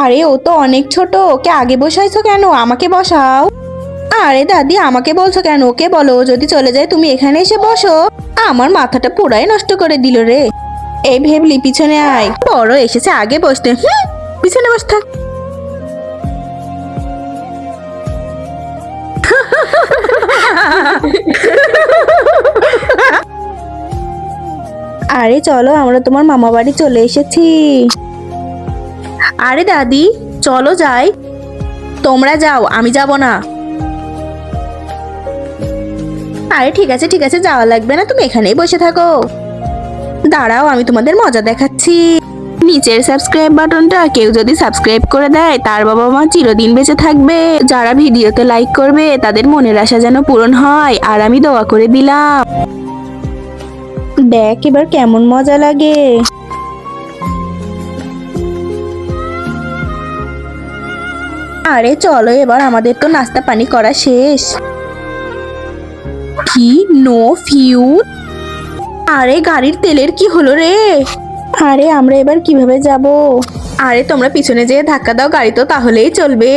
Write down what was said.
আরে ও তো অনেক ছোট, ওকে আগে বসাইছো কেন? আমাকে বসাও। আরে দাদি, আমাকে বলছো কেন? ওকে বলো ও যদি চলে যায় তুমি এখানে এসে বসো। আমার মাথাটা পুরাই নষ্ট করে দিল রে। এই ভেবলি, পিছনে আয়। বড় এসেছে আগে বসতে, পিছনে বস থাক। আরে চলো, আমরা তোমার মামা বাড়ি চলে এসেছি। আরে দাদি, চলো যাই। তোমরা যাও, আমি যাব না। আরে ঠিক আছে ঠিক আছে, যাওয়া লাগবে না, তুমি এখানেই বসে থাকো। দাঁড়াও, আমি তোমাদের মজা দেখাচ্ছি। নিচের সাবস্ক্রাইব বাটনটা কেউ যদি সাবস্ক্রাইব করে দেয় তার বাবা মা চিরদিন বেঁচে থাকবে। যারা ভিডিওতে লাইক করবে তাদের মনের আশা যেন পূরণ হয়, আর আমি দোয়া করে দিলাম। দেখ এবার কেমন মজা লাগে। আরে চলো এবার, আমাদের তো নাস্তা পানি করা শেষ। কি, নো ফিউল? আরে গাড়ির তেলের কি হলো রে? আরে আমরা এবার কিভাবে যাব? আরে তোমরা পিছনে যেয়ে ধাক্কা দাও, গাড়ি তো তাহলেই চলবে।